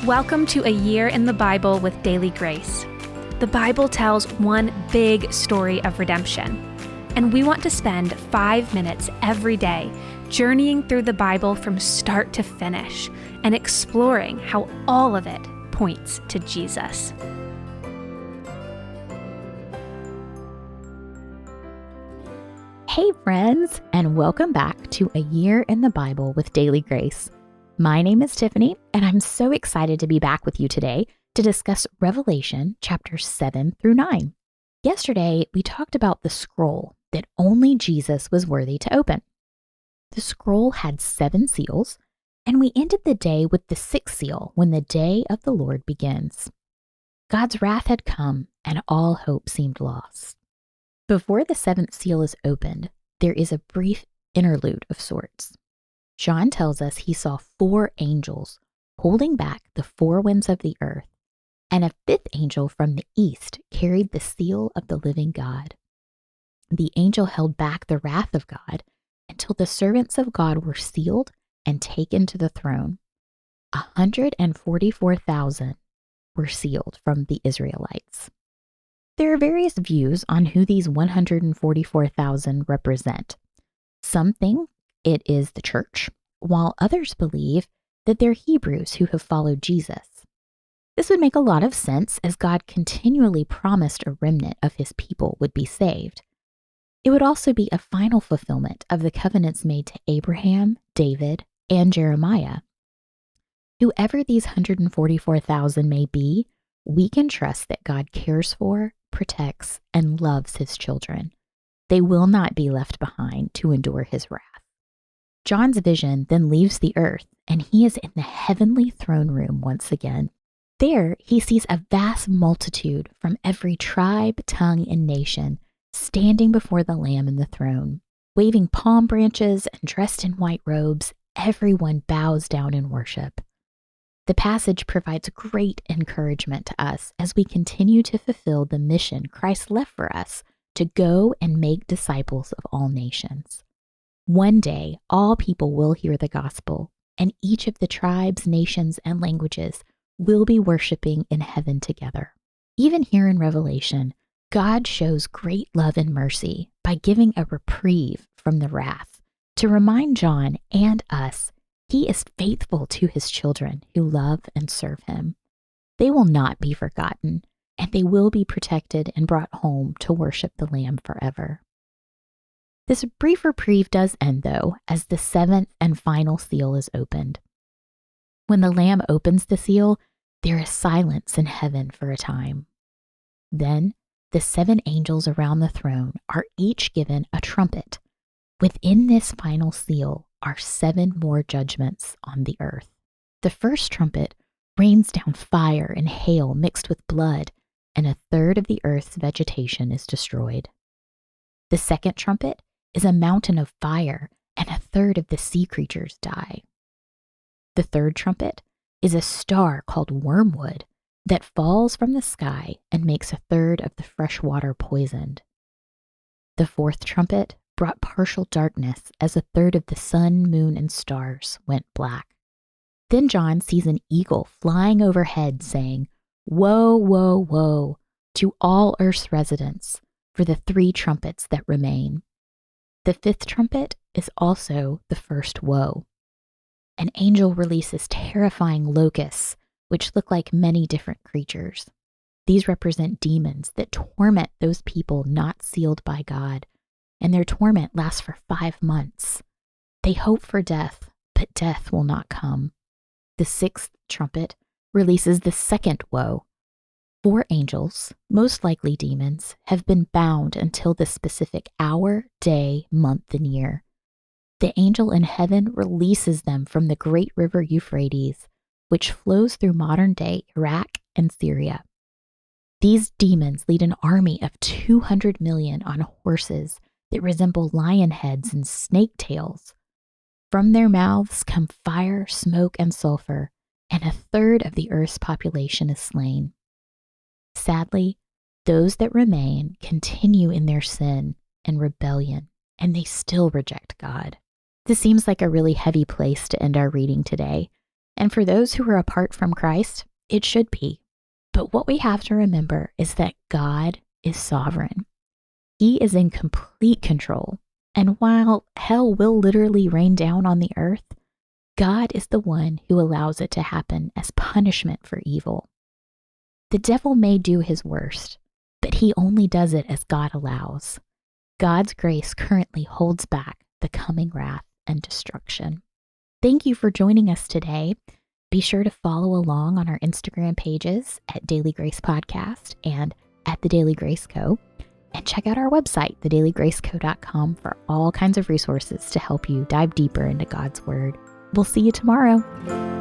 Welcome to A Year in the Bible with Daily Grace. The Bible tells one big story of redemption, and we want to spend 5 minutes every day journeying through the Bible from start to finish and exploring how all of it points to Jesus. Hey friends, and welcome back to A Year in the Bible with Daily Grace. My name is Tiffany, and I'm so excited to be back with you today to discuss Revelation chapters 7 through 9. Yesterday, we talked about the scroll that only Jesus was worthy to open. The scroll had 7 seals, and we ended the day with the 6th seal when the day of the Lord begins. God's wrath had come, and all hope seemed lost. Before the 7th seal is opened, there is a brief interlude of sorts. John tells us he saw 4 angels holding back the 4 winds of the earth, and a 5th angel from the east carried the seal of the living God. The angel held back the wrath of God until the servants of God were sealed and taken to the throne. 144,000 were sealed from the Israelites. There are various views on who these 144,000 represent. Some think it is the church, while others believe that they're Hebrews who have followed Jesus. This would make a lot of sense as God continually promised a remnant of his people would be saved. It would also be a final fulfillment of the covenants made to Abraham, David, and Jeremiah. Whoever these 144,000 may be, we can trust that God cares for, protects, and loves his children. They will not be left behind to endure his wrath. John's vision then leaves the earth, and he is in the heavenly throne room once again. There, he sees a vast multitude from every tribe, tongue, and nation standing before the Lamb in the throne. Waving palm branches and dressed in white robes, everyone bows down in worship. The passage provides great encouragement to us as we continue to fulfill the mission Christ left for us to go and make disciples of all nations. One day, all people will hear the gospel, and each of the tribes, nations, and languages will be worshiping in heaven together. Even here in Revelation, God shows great love and mercy by giving a reprieve from the wrath to remind John and us he is faithful to his children who love and serve him. They will not be forgotten, and they will be protected and brought home to worship the Lamb forever. This brief reprieve does end, though, as the 7th and final seal is opened. When the Lamb opens the seal, there is silence in heaven for a time. Then, the 7 angels around the throne are each given a trumpet. Within this final seal are 7 more judgments on the earth. The first trumpet rains down fire and hail mixed with blood, and 1/3 of the earth's vegetation is destroyed. The second trumpet is a mountain of fire, and 1/3 of the sea creatures die. The third trumpet is a star called wormwood that falls from the sky and makes 1/3 of the fresh water poisoned. The fourth trumpet brought partial darkness as 1/3 of the sun, moon, and stars went black. Then John sees an eagle flying overhead saying, "Woe, woe, woe to all earth's residents for the 3 trumpets that remain." The 5th trumpet is also the first woe. An angel releases terrifying locusts, which look like many different creatures. These represent demons that torment those people not sealed by God, and their torment lasts for 5 months. They hope for death, but death will not come. The 6th trumpet releases the second woe. 4 angels, most likely demons, have been bound until the specific hour, day, month, and year. The angel in heaven releases them from the great river Euphrates, which flows through modern-day Iraq and Syria. These demons lead an army of 200 million on horses that resemble lion heads and snake tails. From their mouths come fire, smoke, and sulfur, and 1/3 of the earth's population is slain. Sadly, those that remain continue in their sin and rebellion, and they still reject God. This seems like a really heavy place to end our reading today, And for those who are apart from Christ, it should be. But what we have to remember is that God is sovereign. He is in complete control. And while hell will literally rain down on the earth, God is the one who allows it to happen as punishment for evil. The devil may do his worst, but he only does it as God allows. God's grace currently holds back the coming wrath and destruction. Thank you for joining us today. Be sure to follow along on our Instagram pages at Daily Grace Podcast and at The Daily Grace Co. And check out our website, thedailygraceco.com, for all kinds of resources to help you dive deeper into God's Word. We'll see you tomorrow.